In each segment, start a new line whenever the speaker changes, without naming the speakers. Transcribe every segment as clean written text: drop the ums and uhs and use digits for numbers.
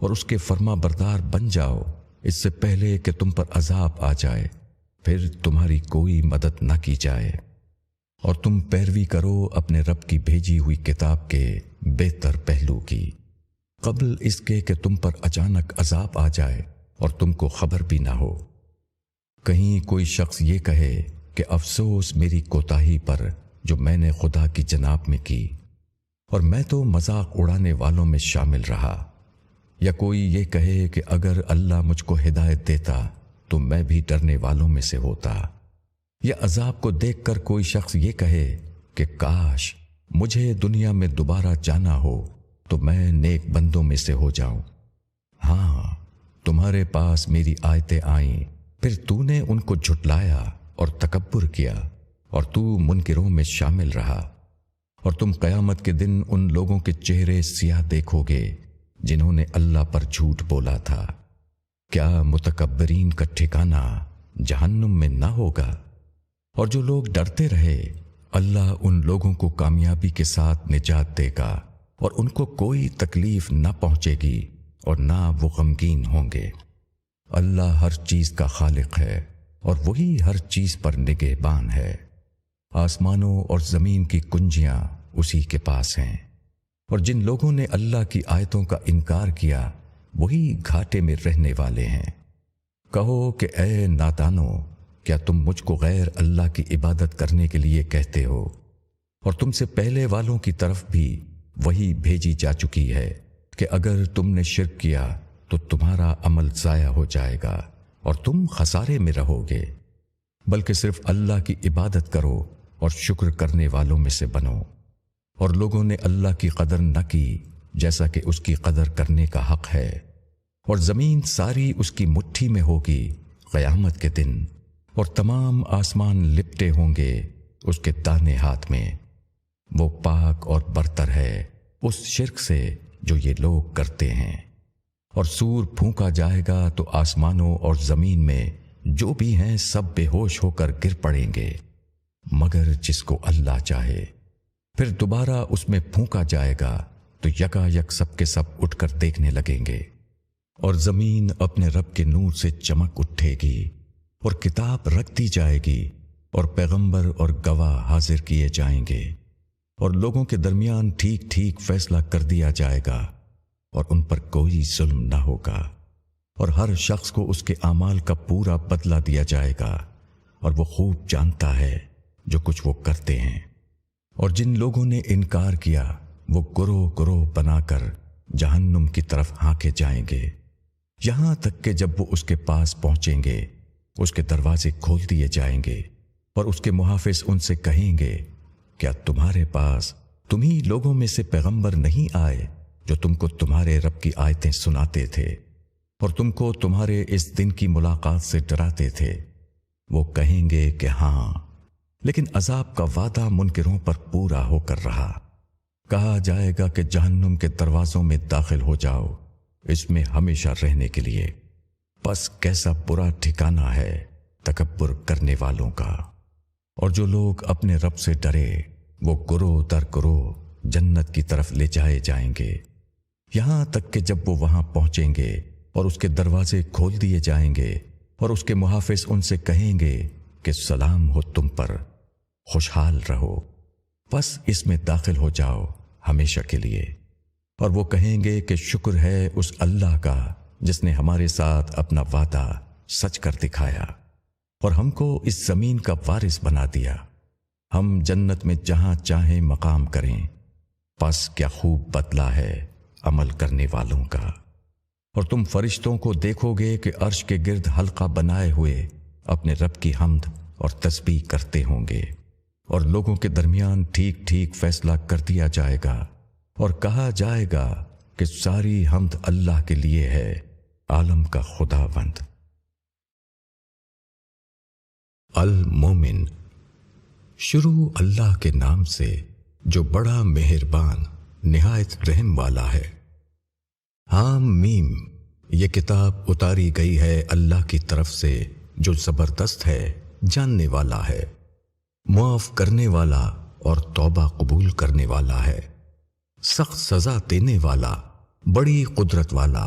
اور اس کے فرما بردار بن جاؤ اس سے پہلے کہ تم پر عذاب آ جائے، پھر تمہاری کوئی مدد نہ کی جائے، اور تم پیروی کرو اپنے رب کی بھیجی ہوئی کتاب کے بہتر پہلو کی، قبل اس کے کہ تم پر اچانک عذاب آ جائے اور تم کو خبر بھی نہ ہو۔ کہیں کوئی شخص یہ کہے کہ افسوس میری کوتاہی پر جو میں نے خدا کی جناب میں کی، اور میں تو مذاق اڑانے والوں میں شامل رہا، یا کوئی یہ کہے کہ اگر اللہ مجھ کو ہدایت دیتا تو میں بھی ڈرنے والوں میں سے ہوتا، یا عذاب کو دیکھ کر کوئی شخص یہ کہے کہ کاش مجھے دنیا میں دوبارہ جانا ہو تو میں نیک بندوں میں سے ہو جاؤں۔ ہاں، تمہارے پاس میری آیتیں آئیں، پھر تو نے ان کو جھٹلایا اور تکبر کیا، اور تو منکروں میں شامل رہا، اور تم قیامت کے دن ان لوگوں کے چہرے سیاہ دیکھو گے جنہوں نے اللہ پر جھوٹ بولا تھا۔ کیا متکبرین کا ٹھکانہ جہنم میں نہ ہوگا؟ اور جو لوگ ڈرتے رہے، اللہ ان لوگوں کو کامیابی کے ساتھ نجات دے گا، اور ان کو کوئی تکلیف نہ پہنچے گی اور نہ وہ غمگین ہوں گے۔ اللہ ہر چیز کا خالق ہے اور وہی ہر چیز پر نگہبان ہے۔ آسمانوں اور زمین کی کنجیاں اسی کے پاس ہیں، اور جن لوگوں نے اللہ کی آیتوں کا انکار کیا وہی گھاٹے میں رہنے والے ہیں۔ کہو کہ اے نادانو، کیا تم مجھ کو غیر اللہ کی عبادت کرنے کے لیے کہتے ہو؟ اور تم سے پہلے والوں کی طرف بھی وہی بھیجی جا چکی ہے کہ اگر تم نے شرک کیا تو تمہارا عمل ضائع ہو جائے گا اور تم خسارے میں رہو گے، بلکہ صرف اللہ کی عبادت کرو اور شکر کرنے والوں میں سے بنو۔ اور لوگوں نے اللہ کی قدر نہ کی جیسا کہ اس کی قدر کرنے کا حق ہے، اور زمین ساری اس کی مٹھی میں ہوگی قیامت کے دن، اور تمام آسمان لپٹے ہوں گے اس کے دانے ہاتھ میں۔ وہ پاک اور برتر ہے اس شرک سے جو یہ لوگ کرتے ہیں۔ اور سور پھونکا جائے گا تو آسمانوں اور زمین میں جو بھی ہیں سب بے ہوش ہو کر گر پڑیں گے مگر جس کو اللہ چاہے۔ پھر دوبارہ اس میں پھونکا جائے گا تو یکا یک سب کے سب اٹھ کر دیکھنے لگیں گے، اور زمین اپنے رب کے نور سے چمک اٹھے گی، اور کتاب رکھ دی جائے گی، اور پیغمبر اور گواہ حاضر کیے جائیں گے، اور لوگوں کے درمیان ٹھیک ٹھیک فیصلہ کر دیا جائے گا، اور ان پر کوئی ظلم نہ ہوگا، اور ہر شخص کو اس کے اعمال کا پورا بدلہ دیا جائے گا، اور وہ خوب جانتا ہے جو کچھ وہ کرتے ہیں۔ اور جن لوگوں نے انکار کیا وہ گروہ گروہ بنا کر جہنم کی طرف ہانکے جائیں گے، یہاں تک کہ جب وہ اس کے پاس پہنچیں گے اس کے دروازے کھول دیے جائیں گے، اور اس کے محافظ ان سے کہیں گے کیا تمہارے پاس تمہیں لوگوں میں سے پیغمبر نہیں آئے جو تم کو تمہارے رب کی آیتیں سناتے تھے اور تم کو تمہارے اس دن کی ملاقات سے ڈراتے تھے؟ وہ کہیں گے کہ ہاں، لیکن عذاب کا وعدہ منکروں پر پورا ہو کر رہا۔ کہا جائے گا کہ جہنم کے دروازوں میں داخل ہو جاؤ، اس میں ہمیشہ رہنے کے لیے، بس کیسا برا ٹھکانہ ہے تکبر کرنے والوں کا۔ اور جو لوگ اپنے رب سے ڈرے وہ گروہ در گروہ جنت کی طرف لے جائے جائیں گے، یہاں تک کہ جب وہ وہاں پہنچیں گے اور اس کے دروازے کھول دیے جائیں گے اور اس کے محافظ ان سے کہیں گے کہ سلام ہو تم پر، خوشحال رہو، بس اس میں داخل ہو جاؤ ہمیشہ کے لیے۔ اور وہ کہیں گے کہ شکر ہے اس اللہ کا جس نے ہمارے ساتھ اپنا وعدہ سچ کر دکھایا اور ہم کو اس زمین کا وارث بنا دیا، ہم جنت میں جہاں چاہیں مقام کریں، پس کیا خوب بدلہ ہے عمل کرنے والوں کا۔ اور تم فرشتوں کو دیکھو گے کہ عرش کے گرد حلقہ بنائے ہوئے اپنے رب کی حمد اور تسبیح کرتے ہوں گے، اور لوگوں کے درمیان ٹھیک ٹھیک فیصلہ کر دیا جائے گا، اور کہا جائے گا کہ ساری حمد اللہ کے لیے ہے، عالم کا خداوند۔ المومن، شروع اللہ کے نام سے جو بڑا مہربان نہایت رحم والا ہے۔ حام میم، یہ کتاب اتاری گئی ہے اللہ کی طرف سے جو زبردست ہے، جاننے والا ہے، معاف کرنے والا اور توبہ قبول کرنے والا ہے، سخت سزا دینے والا، بڑی قدرت والا،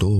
2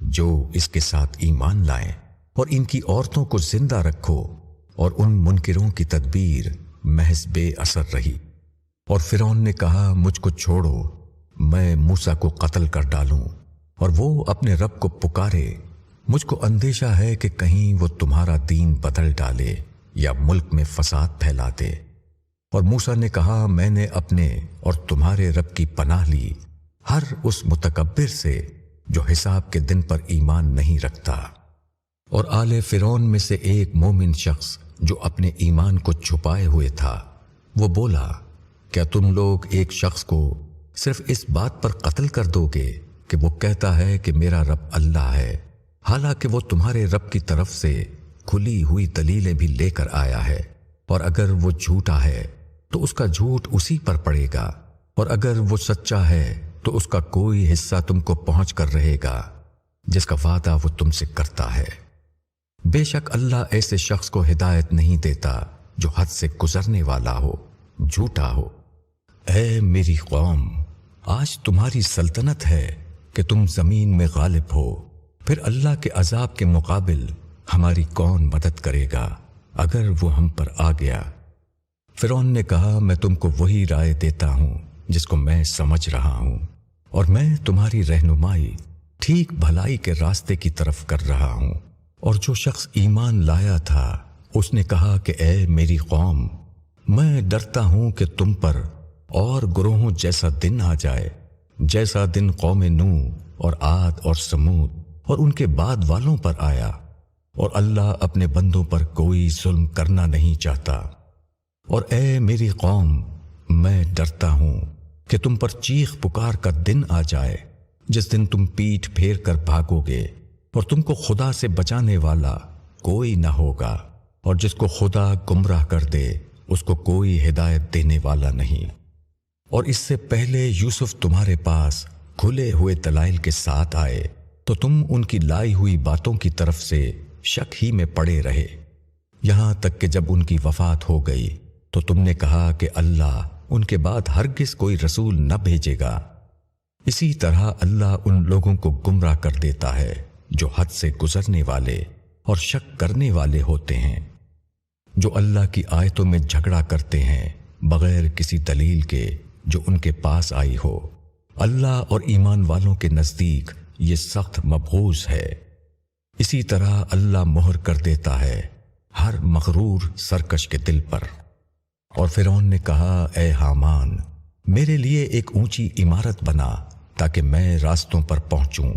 جو اس کے ساتھ ایمان لائیں اور ان کی عورتوں کو زندہ رکھو، اور ان منکروں کی تدبیر محض بے اثر رہی۔ اور فرعون نے کہا مجھ کو چھوڑو، میں موسیٰ کو قتل کر ڈالوں اور وہ اپنے رب کو پکارے، مجھ کو اندیشہ ہے کہ کہیں وہ تمہارا دین بدل ڈالے یا ملک میں فساد پھیلا دے۔ اور موسیٰ نے کہا میں نے اپنے اور تمہارے رب کی پناہ لی ہر اس متکبر سے جو حساب کے دن پر ایمان نہیں رکھتا۔ اور آل فرعون میں سے ایک مومن شخص جو اپنے ایمان کو چھپائے ہوئے تھا، وہ بولا کیا تم لوگ ایک شخص کو صرف اس بات پر قتل کر دو گے کہ وہ کہتا ہے کہ میرا رب اللہ ہے، حالانکہ وہ تمہارے رب کی طرف سے کھلی ہوئی دلیلیں بھی لے کر آیا ہے؟ اور اگر وہ جھوٹا ہے تو اس کا جھوٹ اسی پر پڑے گا، اور اگر وہ سچا ہے تو اس کا کوئی حصہ تم کو پہنچ کر رہے گا جس کا وعدہ وہ تم سے کرتا ہے۔ بے شک اللہ ایسے شخص کو ہدایت نہیں دیتا جو حد سے گزرنے والا ہو، جھوٹا ہو۔ اے میری قوم، آج تمہاری سلطنت ہے کہ تم زمین میں غالب ہو، پھر اللہ کے عذاب کے مقابل ہماری کون مدد کرے گا اگر وہ ہم پر آ گیا؟ فرعون نے کہا میں تم کو وہی رائے دیتا ہوں جس کو میں سمجھ رہا ہوں، اور میں تمہاری رہنمائی ٹھیک بھلائی کے راستے کی طرف کر رہا ہوں۔ اور جو شخص ایمان لایا تھا اس نے کہا کہ اے میری قوم، میں ڈرتا ہوں کہ تم پر اور گروہوں جیسا دن آ جائے جیسا دن قوم نوح اور عاد اور سمود اور ان کے بعد والوں پر آیا، اور اللہ اپنے بندوں پر کوئی ظلم کرنا نہیں چاہتا۔ اور اے میری قوم، میں ڈرتا ہوں کہ تم پر چیخ پکار کا دن آ جائے جس دن تم پیٹھ پھیر کر بھاگو گے اور تم کو خدا سے بچانے والا کوئی نہ ہوگا، اور جس کو خدا گمراہ کر دے اس کو کوئی ہدایت دینے والا نہیں۔ اور اس سے پہلے یوسف تمہارے پاس کھلے ہوئے دلائل کے ساتھ آئے تو تم ان کی لائی ہوئی باتوں کی طرف سے شک ہی میں پڑے رہے، یہاں تک کہ جب ان کی وفات ہو گئی تو تم نے کہا کہ اللہ ان کے بعد ہرگز کوئی رسول نہ بھیجے گا۔ اسی طرح اللہ ان لوگوں کو گمراہ کر دیتا ہے جو حد سے گزرنے والے اور شک کرنے والے ہوتے ہیں، جو اللہ کی آیتوں میں جھگڑا کرتے ہیں بغیر کسی دلیل کے جو ان کے پاس آئی ہو۔ اللہ اور ایمان والوں کے نزدیک یہ سخت مبغوض ہے۔ اسی طرح اللہ مہر کر دیتا ہے ہر مغرور سرکش کے دل پر۔ اور فرعون نے کہا اے حامان، میرے لیے ایک اونچی عمارت بنا تاکہ میں راستوں پر پہنچوں،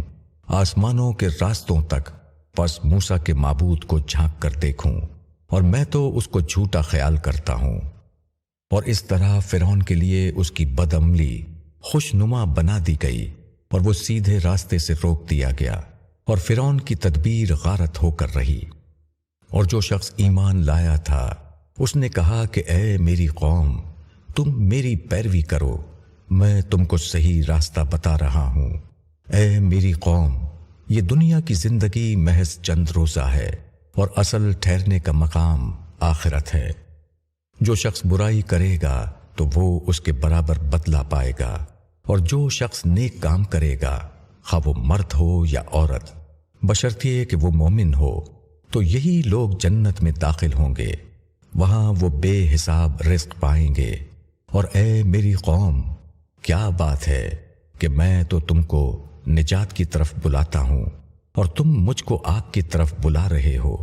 آسمانوں کے راستوں تک، پس موسیٰ کے معبود کو جھانک کر دیکھوں، اور میں تو اس کو جھوٹا خیال کرتا ہوں۔ اور اس طرح فرعون کے لیے اس کی بدعملی خوشنما بنا دی گئی اور وہ سیدھے راستے سے روک دیا گیا، اور فرعون کی تدبیر غارت ہو کر رہی۔ اور جو شخص ایمان لایا تھا اس نے کہا کہ اے میری قوم، تم میری پیروی کرو، میں تم کو صحیح راستہ بتا رہا ہوں۔ اے میری قوم، یہ دنیا کی زندگی محض چند روزہ ہے اور اصل ٹھہرنے کا مقام آخرت ہے۔ جو شخص برائی کرے گا تو وہ اس کے برابر بدلہ پائے گا، اور جو شخص نیک کام کرے گا خواہ وہ مرد ہو یا عورت، بشرطیے کہ وہ مومن ہو، تو یہی لوگ جنت میں داخل ہوں گے، وہاں وہ بے حساب رزق پائیں گے۔ اور اے میری قوم، کیا بات ہے کہ میں تو تم کو نجات کی طرف بلاتا ہوں اور تم مجھ کو آگ کی طرف بلا رہے ہو۔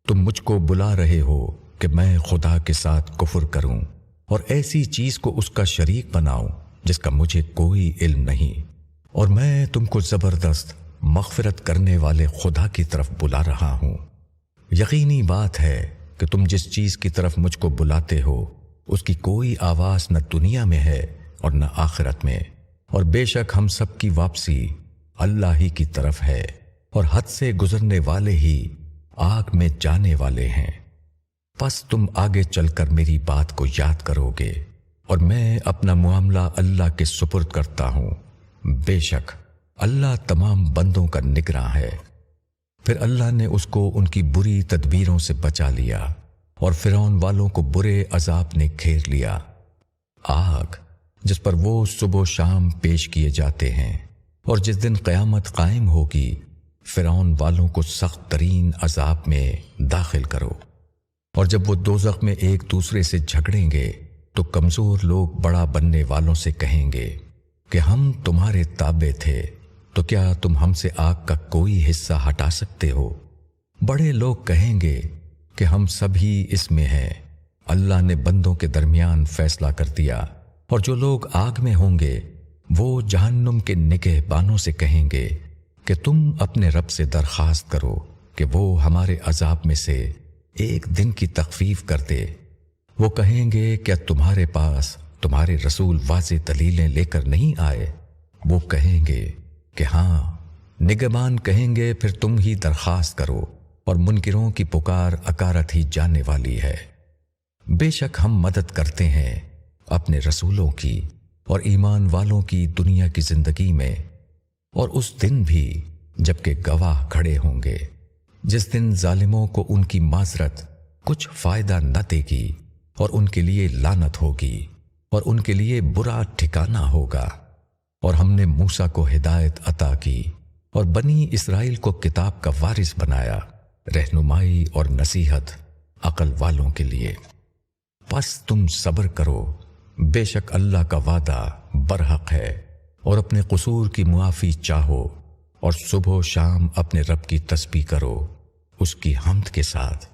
تم مجھ کو بلا رہے ہو کہ میں خدا کے ساتھ کفر کروں اور ایسی چیز کو اس کا شریک بناؤں جس کا مجھے کوئی علم نہیں، اور میں تم کو زبردست مغفرت کرنے والے خدا کی طرف بلا رہا ہوں۔ یقینی بات ہے کہ تم جس چیز کی طرف مجھ کو بلاتے ہو اس کی کوئی آواز نہ دنیا میں ہے اور نہ آخرت میں، اور بے شک ہم سب کی واپسی اللہ ہی کی طرف ہے، اور حد سے گزرنے والے ہی آگ میں جانے والے ہیں۔ پس تم آگے چل کر میری بات کو یاد کرو گے، اور میں اپنا معاملہ اللہ کے سپرد کرتا ہوں، بے شک اللہ تمام بندوں کا نگراں ہے۔ پھر اللہ نے اس کو ان کی بری تدبیروں سے بچا لیا، اور فرعون والوں کو برے عذاب نے گھیر لیا، آگ جس پر وہ صبح و شام پیش کیے جاتے ہیں، اور جس دن قیامت قائم ہوگی فرعون والوں کو سخت ترین عذاب میں داخل کرو۔ اور جب وہ دوزخ میں ایک دوسرے سے جھگڑیں گے تو کمزور لوگ بڑا بننے والوں سے کہیں گے کہ ہم تمہارے تابع تھے، تو کیا تم ہم سے آگ کا کوئی حصہ ہٹا سکتے ہو؟ بڑے لوگ کہیں گے کہ ہم سبھی اس میں ہیں، اللہ نے بندوں کے درمیان فیصلہ کر دیا۔ اور جو لوگ آگ میں ہوں گے وہ جہنم کے نگہبانوں سے کہیں گے کہ تم اپنے رب سے درخواست کرو کہ وہ ہمارے عذاب میں سے ایک دن کی تخفیف کر دے۔ وہ کہیں گے کیا تمہارے پاس تمہارے رسول واضح دلیلیں لے کر نہیں آئے؟ وہ کہیں گے کہ ہاں۔ نگہبان کہیں گے پھر تم ہی درخواست کرو، اور منکروں کی پکار اکارت ہی جانے والی ہے۔ بے شک ہم مدد کرتے ہیں اپنے رسولوں کی اور ایمان والوں کی دنیا کی زندگی میں، اور اس دن بھی جب کہ گواہ کھڑے ہوں گے، جس دن ظالموں کو ان کی معذرت کچھ فائدہ نہ دے گی، اور ان کے لیے لعنت ہوگی، اور ان کے لیے برا ٹھکانہ ہوگا۔ اور ہم نے موسیٰ کو ہدایت عطا کی اور بنی اسرائیل کو کتاب کا وارث بنایا، رہنمائی اور نصیحت عقل والوں کے لیے۔ پس تم صبر کرو، بے شک اللہ کا وعدہ برحق ہے، اور اپنے قصور کی معافی چاہو، اور صبح و شام اپنے رب کی تسبیح کرو اس کی حمد کے ساتھ۔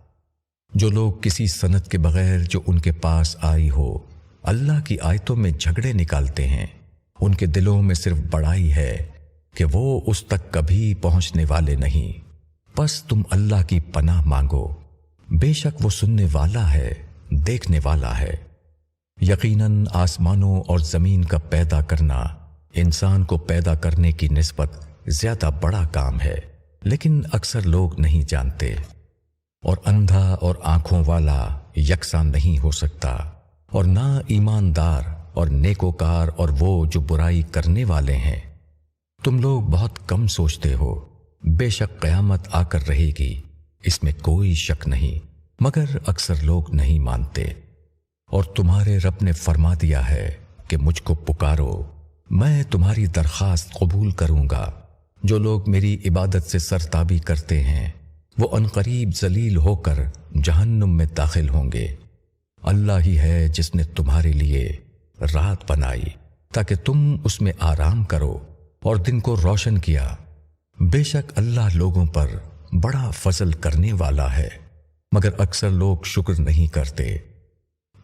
جو لوگ کسی سند کے بغیر جو ان کے پاس آئی ہو اللہ کی آیتوں میں جھگڑے نکالتے ہیں، ان کے دلوں میں صرف بڑائی ہے کہ وہ اس تک کبھی پہنچنے والے نہیں۔ پس تم اللہ کی پناہ مانگو، بے شک وہ سننے والا ہے، دیکھنے والا ہے۔ یقیناً آسمانوں اور زمین کا پیدا کرنا انسان کو پیدا کرنے کی نسبت زیادہ بڑا کام ہے، لیکن اکثر لوگ نہیں جانتے۔ اور اندھا اور آنکھوں والا یکساں نہیں ہو سکتا، اور نہ ایماندار اور نیکوکار اور وہ جو برائی کرنے والے ہیں۔ تم لوگ بہت کم سوچتے ہو، بے شک قیامت آ کر رہے گی، اس میں کوئی شک نہیں، مگر اکثر لوگ نہیں مانتے۔ اور تمہارے رب نے فرما دیا ہے کہ مجھ کو پکارو، میں تمہاری درخواست قبول کروں گا۔ جو لوگ میری عبادت سے سرتابی کرتے ہیں وہ عنقریب ذلیل ہو کر جہنم میں داخل ہوں گے۔ اللہ ہی ہے جس نے تمہارے لیے رات بنائی تاکہ تم اس میں آرام کرو، اور دن کو روشن کیا۔ بے شک اللہ لوگوں پر بڑا فضل کرنے والا ہے، مگر اکثر لوگ شکر نہیں کرتے۔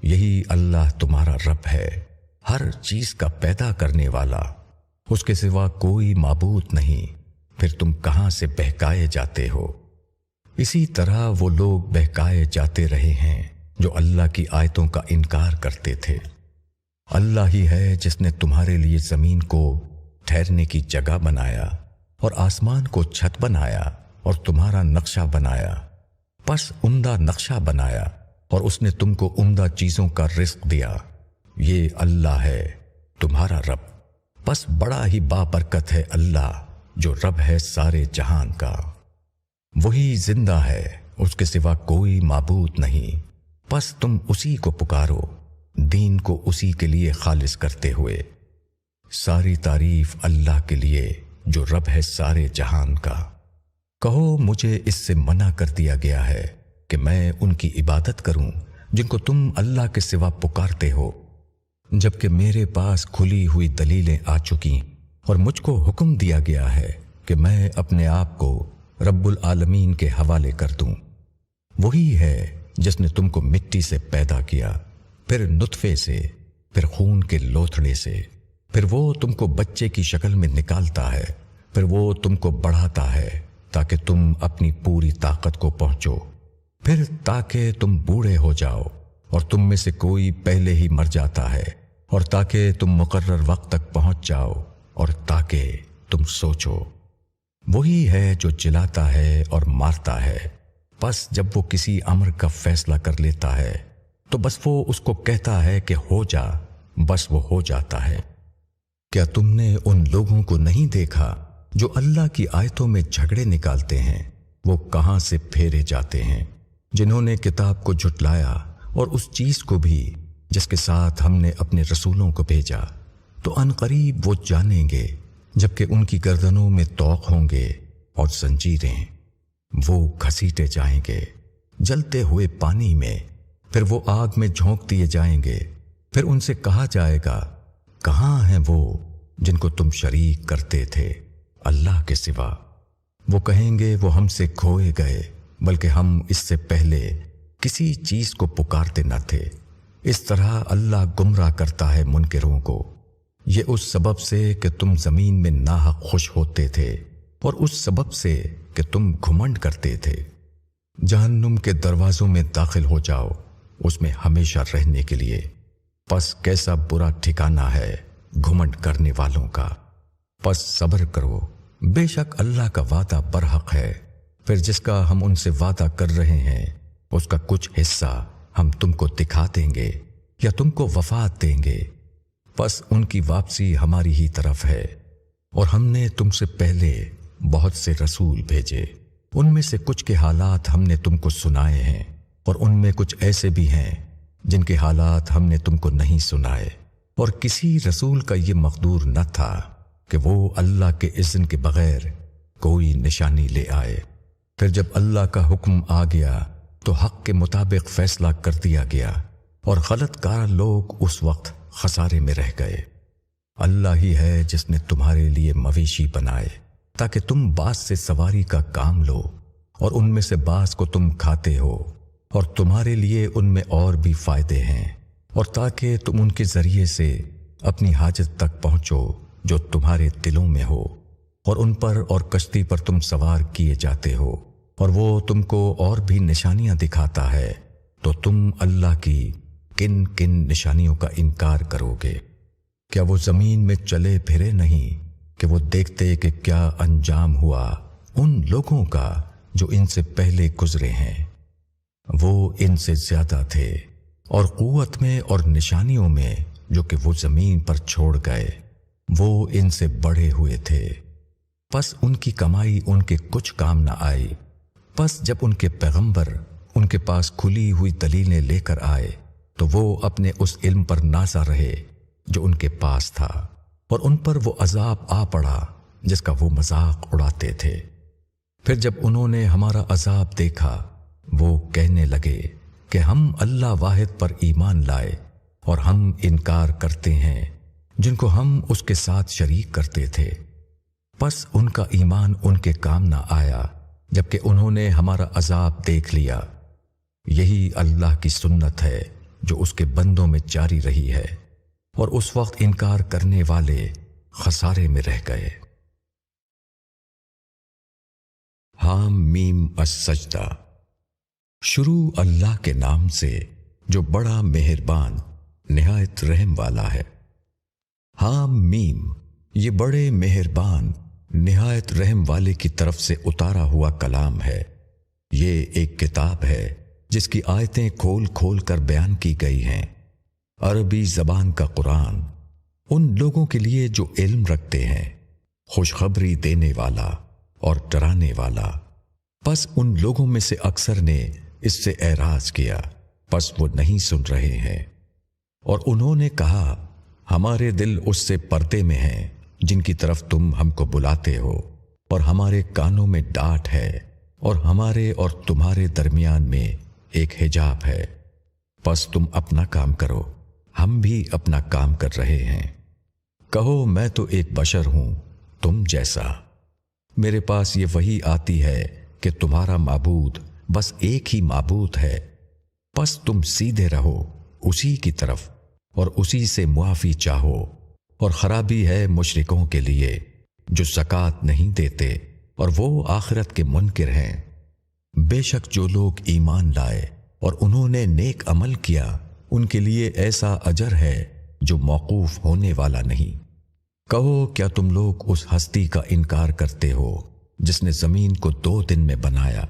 یہی اللہ تمہارا رب ہے، ہر چیز کا پیدا کرنے والا، اس کے سوا کوئی معبود نہیں، پھر تم کہاں سے بہکائے جاتے ہو؟ اسی طرح وہ لوگ بہکائے جاتے رہے ہیں جو اللہ کی آیتوں کا انکار کرتے تھے۔ اللہ ہی ہے جس نے تمہارے لیے زمین کو ٹھہرنے کی جگہ بنایا، اور آسمان کو چھت بنایا، اور تمہارا نقشہ بنایا۔ پس عمدہ نقشہ بنایا، اور اس نے تم کو عمدہ چیزوں کا رزق دیا۔ یہ اللہ ہے تمہارا رب، پس بڑا ہی بابرکت ہے اللہ جو رب ہے سارے جہان کا۔ وہی زندہ ہے، اس کے سوا کوئی معبود نہیں، پس تم اسی کو پکارو، دین کو اسی کے لیے خالص کرتے ہوئے۔ ساری تعریف اللہ کے لیے جو رب ہے سارے جہان کا۔ کہو مجھے اس سے منع کر دیا گیا ہے کہ میں ان کی عبادت کروں جن کو تم اللہ کے سوا پکارتے ہو، جبکہ میرے پاس کھلی ہوئی دلیلیں آ چکی، اور مجھ کو حکم دیا گیا ہے کہ میں اپنے آپ کو رب العالمین کے حوالے کر دوں۔ وہی ہے جس نے تم کو مٹی سے پیدا کیا، پھر نطفے سے، پھر خون کے لوتھڑے سے، پھر وہ تم کو بچے کی شکل میں نکالتا ہے، پھر وہ تم کو بڑھاتا ہے تاکہ تم اپنی پوری طاقت کو پہنچو، پھر تاکہ تم بوڑھے ہو جاؤ اور تم میں سے کوئی پہلے ہی مر جاتا ہے، اور تاکہ تم مقرر وقت تک پہنچ جاؤ، اور تاکہ تم سوچو۔ وہی ہے جو جلاتا ہے اور مارتا ہے، پس جب وہ کسی امر کا فیصلہ کر لیتا ہے تو بس وہ اس کو کہتا ہے کہ ہو جا، بس وہ ہو جاتا ہے۔ کیا تم نے ان لوگوں کو نہیں دیکھا جو اللہ کی آیتوں میں جھگڑے نکالتے ہیں؟ وہ کہاں سے پھیرے جاتے ہیں؟ جنہوں نے کتاب کو جھٹلایا اور اس چیز کو بھی جس کے ساتھ ہم نے اپنے رسولوں کو بھیجا، تو عنقریب وہ جانیں گے جبکہ ان کی گردنوں میں طوق ہوں گے اور زنجیریں، وہ گھسیٹے جائیں گے جلتے ہوئے پانی میں، پھر وہ آگ میں جھونک دیے جائیں گے۔ پھر ان سے کہا جائے گا، کہاں ہیں وہ جن کو تم شریک کرتے تھے اللہ کے سوا؟ وہ کہیں گے، وہ ہم سے کھوئے گئے، بلکہ ہم اس سے پہلے کسی چیز کو پکارتے نہ تھے۔ اس طرح اللہ گمراہ کرتا ہے منکروں کو، یہ اس سبب سے کہ تم زمین میں ناحق خوش ہوتے تھے، اور اس سبب سے کہ تم گھمنڈ کرتے تھے۔ جہنم کے دروازوں میں داخل ہو جاؤ، اس میں ہمیشہ رہنے کے لیے، پس کیسا برا ٹھکانہ ہے گھمنڈ کرنے والوں کا۔ پس صبر کرو، بے شک اللہ کا وعدہ برحق ہے۔ پھر جس کا ہم ان سے وعدہ کر رہے ہیں اس کا کچھ حصہ ہم تم کو دکھا دیں گے یا تم کو وفات دیں گے، پس ان کی واپسی ہماری ہی طرف ہے۔ اور ہم نے تم سے پہلے بہت سے رسول بھیجے، ان میں سے کچھ کے حالات ہم نے تم کو سنائے ہیں، اور ان میں کچھ ایسے بھی ہیں جن کے حالات ہم نے تم کو نہیں سنائے۔ اور کسی رسول کا یہ مقدور نہ تھا کہ وہ اللہ کے اذن کے بغیر کوئی نشانی لے آئے۔ پھر جب اللہ کا حکم آ گیا تو حق کے مطابق فیصلہ کر دیا گیا، اور غلط کار لوگ اس وقت خسارے میں رہ گئے۔ اللہ ہی ہے جس نے تمہارے لیے مویشی بنائے تاکہ تم بعض سے سواری کا کام لو، اور ان میں سے بعض کو تم کھاتے ہو، اور تمہارے لیے ان میں اور بھی فائدے ہیں، اور تاکہ تم ان کے ذریعے سے اپنی حاجت تک پہنچو جو تمہارے دلوں میں ہو، اور ان پر اور کشتی پر تم سوار کیے جاتے ہو، اور وہ تم کو اور بھی نشانیاں دکھاتا ہے، تو تم اللہ کی کن کن نشانیوں کا انکار کرو گے؟ کیا وہ زمین میں چلے پھرے نہیں کہ وہ دیکھتے کہ کیا انجام ہوا ان لوگوں کا جو ان سے پہلے گزرے ہیں؟ وہ ان سے زیادہ تھے، اور قوت میں اور نشانیوں میں جو کہ وہ زمین پر چھوڑ گئے وہ ان سے بڑے ہوئے تھے، پس ان کی کمائی ان کے کچھ کام نہ آئی۔ پس جب ان کے پیغمبر ان کے پاس کھلی ہوئی دلیلیں لے کر آئے تو وہ اپنے اس علم پر نازا رہے جو ان کے پاس تھا، اور ان پر وہ عذاب آ پڑا جس کا وہ مذاق اڑاتے تھے۔ پھر جب انہوں نے ہمارا عذاب دیکھا وہ کہنے لگے کہ ہم اللہ واحد پر ایمان لائے، اور ہم انکار کرتے ہیں جن کو ہم اس کے ساتھ شریک کرتے تھے۔ پس ان کا ایمان ان کے کام نہ آیا جبکہ انہوں نے ہمارا عذاب دیکھ لیا۔ یہی اللہ کی سنت ہے جو اس کے بندوں میں جاری رہی ہے، اور اس وقت انکار کرنے والے خسارے میں رہ گئے۔ حام میم السجدہ۔ شروع اللہ کے نام سے جو بڑا مہربان نہایت رحم والا ہے۔ حام میم، یہ بڑے مہربان نہایت رحم والے کی طرف سے اتارا ہوا کلام ہے۔ یہ ایک کتاب ہے جس کی آیتیں کھول کھول کر بیان کی گئی ہیں۔ عربی زبان کا قرآن ان لوگوں کے لیے جو علم رکھتے ہیں، خوشخبری دینے والا اور ڈرانے والا۔ پس ان لوگوں میں سے اکثر نے اس سے اعراض کیا، پس وہ نہیں سن رہے ہیں۔ اور انہوں نے کہا، ہمارے دل اس سے پردے میں ہیں جن کی طرف تم ہم کو بلاتے ہو، اور ہمارے کانوں میں ڈاٹ ہے، اور ہمارے اور تمہارے درمیان میں ایک حجاب ہے۔ پس تم اپنا کام کرو، ہم بھی اپنا کام کر رہے ہیں۔ کہو، میں تو ایک بشر ہوں تم جیسا، میرے پاس یہ وحی آتی ہے کہ تمہارا معبود بس ایک ہی معبود ہے، پس تم سیدھے رہو اسی کی طرف اور اسی سے معافی چاہو۔ اور خرابی ہے مشرکوں کے لیے جو زکوٰۃ نہیں دیتے اور وہ آخرت کے منکر ہیں۔ بے شک جو لوگ ایمان لائے اور انہوں نے نیک عمل کیا ان کے لیے ایسا اجر ہے جو موقوف ہونے والا نہیں۔ کہو، کیا تم لوگ اس ہستی کا انکار کرتے ہو جس نے زمین کو 2 دن میں بنایا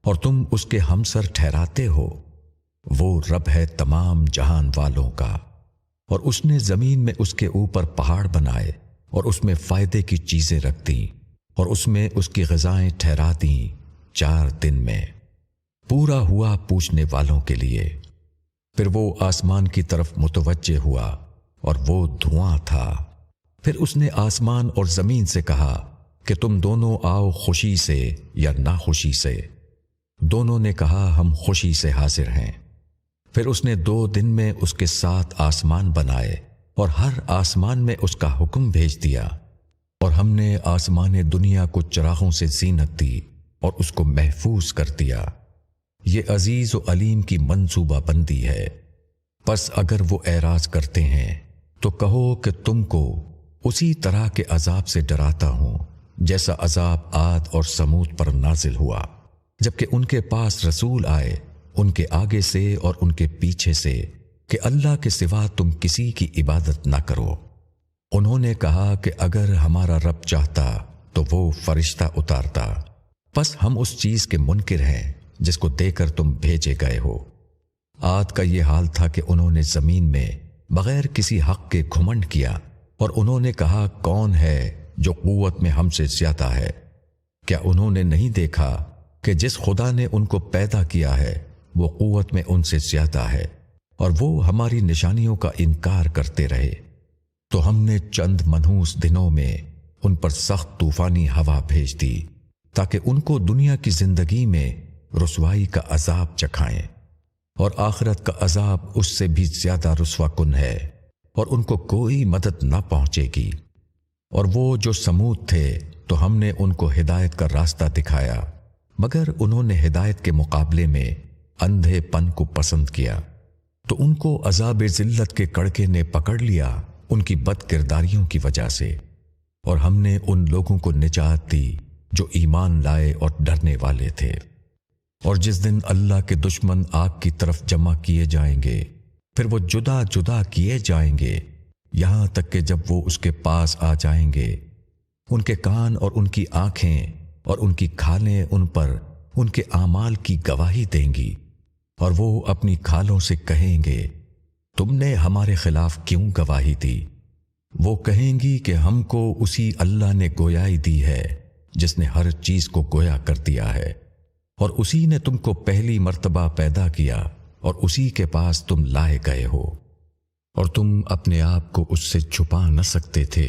اور تم اس کے ہمسر ٹھہراتے ہو؟ وہ رب ہے تمام جہان والوں کا، اور اس نے زمین میں اس کے اوپر پہاڑ بنائے اور اس میں فائدے کی چیزیں رکھ دیں، اور اس میں اس کی غذائیں ٹھہرا دیں 4 دن میں۔ پورا ہوا پوچھنے والوں کے لیے۔ پھر وہ آسمان کی طرف متوجہ ہوا اور وہ دھواں تھا۔ پھر اس نے آسمان اور زمین سے کہا، کہ تم دونوں آؤ خوشی سے یا ناخوشی سے؟ دونوں نے کہا ہم خوشی سے حاضر ہیں۔ پھر اس نے 2 دن میں اس کے 7 آسمان بنائے اور ہر آسمان میں اس کا حکم بھیج دیا، اور ہم نے آسمان دنیا کو چراغوں سے زینت دی اور اس کو محفوظ کر دیا۔ یہ عزیز و علیم کی منصوبہ بندی ہے۔ پس اگر وہ اعراض کرتے ہیں تو کہو کہ تم کو اسی طرح کے عذاب سے ڈراتا ہوں جیسا عذاب عاد اور سمود پر نازل ہوا، جبکہ ان کے پاس رسول آئے ان کے آگے سے اور ان کے پیچھے سے کہ اللہ کے سوا تم کسی کی عبادت نہ کرو۔ انہوں نے کہا کہ اگر ہمارا رب چاہتا تو وہ فرشتہ اتارتا، پس ہم اس چیز کے منکر ہیں جس کو دے کر تم بھیجے گئے ہو۔ عاد کا یہ حال تھا کہ انہوں نے زمین میں بغیر کسی حق کے گھمنڈ کیا، اور انہوں نے کہا کون ہے جو قوت میں ہم سے زیادہ ہے؟ کیا انہوں نے نہیں دیکھا کہ جس خدا نے ان کو پیدا کیا ہے وہ قوت میں ان سے زیادہ ہے، اور وہ ہماری نشانیوں کا انکار کرتے رہے؟ تو ہم نے چند منحوس دنوں میں ان پر سخت طوفانی ہوا بھیج دی تاکہ ان کو دنیا کی زندگی میں رسوائی کا عذاب چکھائیں، اور آخرت کا عذاب اس سے بھی زیادہ رسوا کن ہے، اور ان کو کوئی مدد نہ پہنچے گی۔ اور وہ جو سمود تھے تو ہم نے ان کو ہدایت کا راستہ دکھایا، مگر انہوں نے ہدایت کے مقابلے میں اندھے پن کو پسند کیا، تو ان کو عذاب ذلت کے کڑکے نے پکڑ لیا ان کی بد کرداریوں کی وجہ سے۔ اور ہم نے ان لوگوں کو نجات دی جو ایمان لائے اور ڈرنے والے تھے۔ اور جس دن اللہ کے دشمن آگ کی طرف جمع کیے جائیں گے، پھر وہ جدا جدا کیے جائیں گے، یہاں تک کہ جب وہ اس کے پاس آ جائیں گے، ان کے کان اور ان کی آنکھیں اور ان کی کھالیں ان پر ان کے اعمال کی گواہی دیں گی، اور وہ اپنی کھالوں سے کہیں گے تم نے ہمارے خلاف کیوں گواہی دی؟ وہ کہیں گی کہ ہم کو اسی اللہ نے گویائی دی ہے جس نے ہر چیز کو گویا کر دیا ہے، اور اسی نے تم کو پہلی مرتبہ پیدا کیا اور اسی کے پاس تم لائے گئے ہو، اور تم اپنے آپ کو اس سے چھپا نہ سکتے تھے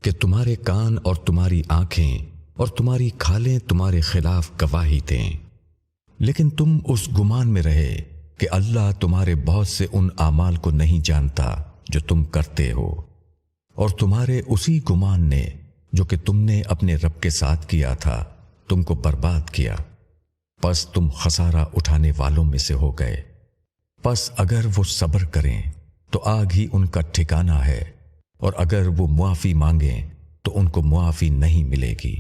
کہ تمہارے کان اور تمہاری آنکھیں اور تمہاری کھالیں تمہارے خلاف گواہی دیں، لیکن تم اس گمان میں رہے کہ اللہ تمہارے بہت سے ان اعمال کو نہیں جانتا جو تم کرتے ہو، اور تمہارے اسی گمان نے جو کہ تم نے اپنے رب کے ساتھ کیا تھا تم کو برباد کیا، پس تم خسارہ اٹھانے والوں میں سے ہو گئے۔ پس اگر وہ صبر کریں تو آگ ہی ان کا ٹھکانہ ہے، اور اگر وہ معافی مانگیں تو ان کو معافی نہیں ملے گی۔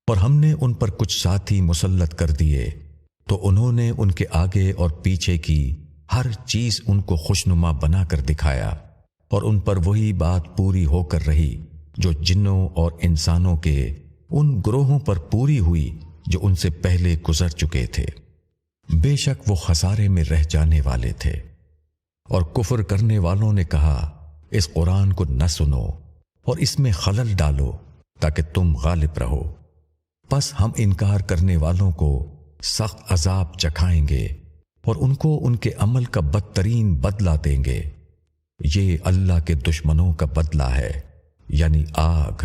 اور ہم نے ان پر کچھ ساتھی مسلط کر دیے تو انہوں نے ان کے آگے اور پیچھے کی ہر چیز ان کو خوشنما بنا کر دکھایا، اور ان پر وہی بات پوری ہو کر رہی جو جنوں اور انسانوں کے ان گروہوں پر پوری ہوئی جو ان سے پہلے گزر چکے تھے۔ بے شک وہ خسارے میں رہ جانے والے تھے۔ اور کفر کرنے والوں نے کہا اس قرآن کو نہ سنو اور اس میں خلل ڈالو تاکہ تم غالب رہو، پس ہم انکار کرنے والوں کو سخت عذاب چکھائیں گے اور ان کو ان کے عمل کا بدترین بدلہ دیں گے۔ یہ اللہ کے دشمنوں کا بدلہ ہے، یعنی آگ،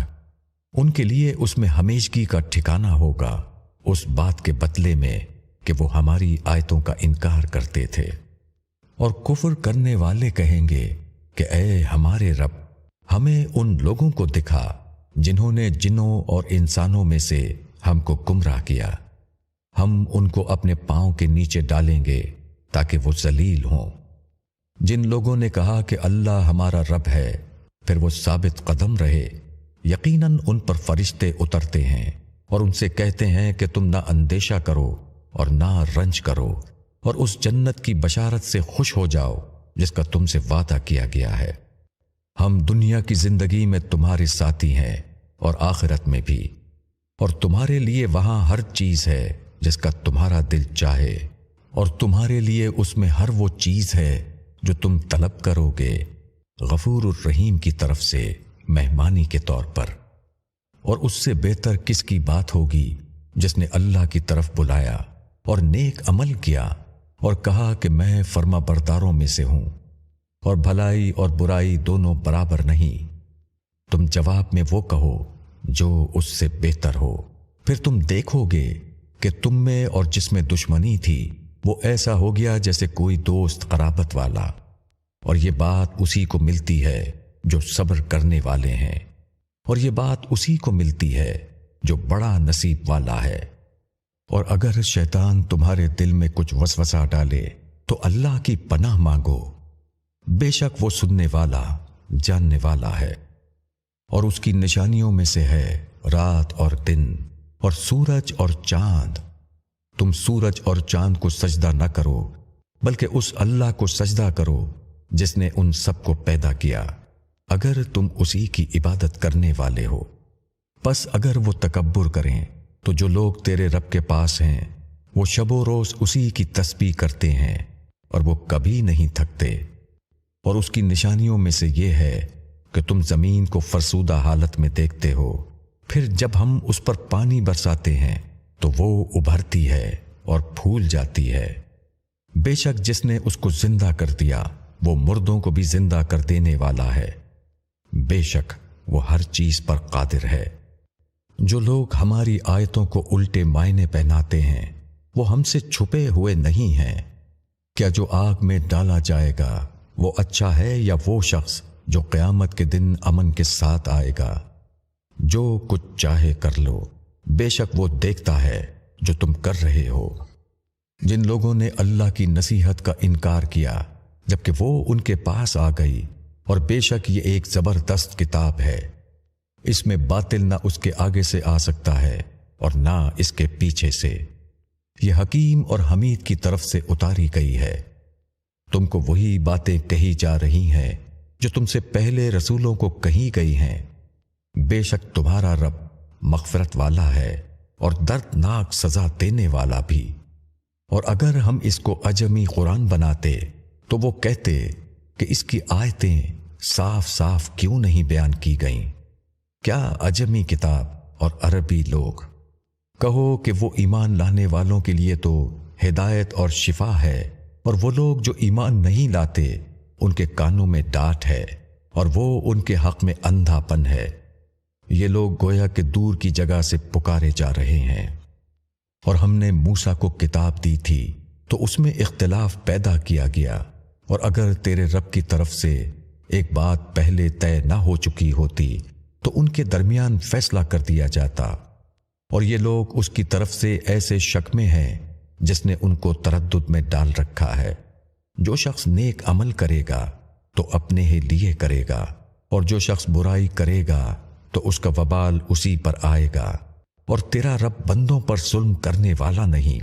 ان کے لیے اس میں ہمیشگی کا ٹھکانہ ہوگا، اس بات کے بدلے میں کہ وہ ہماری آیتوں کا انکار کرتے تھے۔ اور کفر کرنے والے کہیں گے کہ اے ہمارے رب، ہمیں ان لوگوں کو دکھا جنہوں نے جنوں اور انسانوں میں سے ہم کو گمراہ کیا، ہم ان کو اپنے پاؤں کے نیچے ڈالیں گے تاکہ وہ ذلیل ہوں۔ جن لوگوں نے کہا کہ اللہ ہمارا رب ہے، پھر وہ ثابت قدم رہے، یقیناً ان پر فرشتے اترتے ہیں اور ان سے کہتے ہیں کہ تم نہ اندیشہ کرو اور نہ رنج کرو، اور اس جنت کی بشارت سے خوش ہو جاؤ جس کا تم سے وعدہ کیا گیا ہے۔ ہم دنیا کی زندگی میں تمہارے ساتھی ہیں اور آخرت میں بھی، اور تمہارے لیے وہاں ہر چیز ہے جس کا تمہارا دل چاہے، اور تمہارے لیے اس میں ہر وہ چیز ہے جو تم طلب کرو گے، غفور الرحیم کی طرف سے مہمانی کے طور پر۔ اور اس سے بہتر کس کی بات ہوگی جس نے اللہ کی طرف بلایا اور نیک عمل کیا اور کہا کہ میں فرما برداروں میں سے ہوں، اور بھلائی اور برائی دونوں برابر نہیں۔ تم جواب میں وہ کہو جو اس سے بہتر ہو۔ پھر تم دیکھو گے کہ تم میں اور جس میں دشمنی تھی وہ ایسا ہو گیا جیسے کوئی دوست قرابت والا، اور یہ بات اسی کو ملتی ہے جو صبر کرنے والے ہیں، اور یہ بات اسی کو ملتی ہے جو بڑا نصیب والا ہے۔ اور اگر شیطان تمہارے دل میں کچھ وسوسہ ڈالے تو اللہ کی پناہ مانگو، بے شک وہ سننے والا جاننے والا ہے۔ اور اس کی نشانیوں میں سے ہے رات اور دن اور سورج اور چاند۔ تم سورج اور چاند کو سجدہ نہ کرو بلکہ اس اللہ کو سجدہ کرو جس نے ان سب کو پیدا کیا، اگر تم اسی کی عبادت کرنے والے ہو۔ پس اگر وہ تکبر کریں تو جو لوگ تیرے رب کے پاس ہیں وہ شب و روز اسی کی تسبیح کرتے ہیں اور وہ کبھی نہیں تھکتے۔ اور اس کی نشانیوں میں سے یہ ہے کہ تم زمین کو فرسودہ حالت میں دیکھتے ہو، پھر جب ہم اس پر پانی برساتے ہیں تو وہ ابھرتی ہے اور پھول جاتی ہے۔ بے شک جس نے اس کو زندہ کر دیا وہ مردوں کو بھی زندہ کر دینے والا ہے، بے شک وہ ہر چیز پر قادر ہے۔ جو لوگ ہماری آیتوں کو الٹے معنی پہناتے ہیں وہ ہم سے چھپے ہوئے نہیں ہیں۔ کیا جو آگ میں ڈالا جائے گا وہ اچھا ہے یا وہ شخص جو قیامت کے دن امن کے ساتھ آئے گا؟ جو کچھ چاہے کر لو، بے شک وہ دیکھتا ہے جو تم کر رہے ہو۔ جن لوگوں نے اللہ کی نصیحت کا انکار کیا جبکہ وہ ان کے پاس آ گئی، اور بے شک یہ ایک زبردست کتاب ہے، اس میں باطل نہ اس کے آگے سے آ سکتا ہے اور نہ اس کے پیچھے سے، یہ حکیم اور حمید کی طرف سے اتاری گئی ہے۔ تم کو وہی باتیں کہی جا رہی ہیں جو تم سے پہلے رسولوں کو کہی گئی ہیں۔ بے شک تمہارا رب مغفرت والا ہے اور دردناک سزا دینے والا بھی۔ اور اگر ہم اس کو عجمی قرآن بناتے تو وہ کہتے کہ اس کی آیتیں صاف صاف کیوں نہیں بیان کی گئیں؟ کیا عجمی کتاب اور عربی لوگ؟ کہو کہ وہ ایمان لانے والوں کے لیے تو ہدایت اور شفا ہے، اور وہ لوگ جو ایمان نہیں لاتے ان کے کانوں میں ڈانٹ ہے اور وہ ان کے حق میں اندھا پن ہے۔ یہ لوگ گویا کہ دور کی جگہ سے پکارے جا رہے ہیں۔ اور ہم نے موسیٰ کو کتاب دی تھی تو اس میں اختلاف پیدا کیا گیا، اور اگر تیرے رب کی طرف سے ایک بات پہلے طے نہ ہو چکی ہوتی تو ان کے درمیان فیصلہ کر دیا جاتا۔ اور یہ لوگ اس کی طرف سے ایسے شک میں ہیں جس نے ان کو تردد میں ڈال رکھا ہے۔ جو شخص نیک عمل کرے گا تو اپنے ہی لیے کرے گا، اور جو شخص برائی کرے گا تو اس کا وبال اسی پر آئے گا، اور تیرا رب بندوں پر ظلم کرنے والا نہیں۔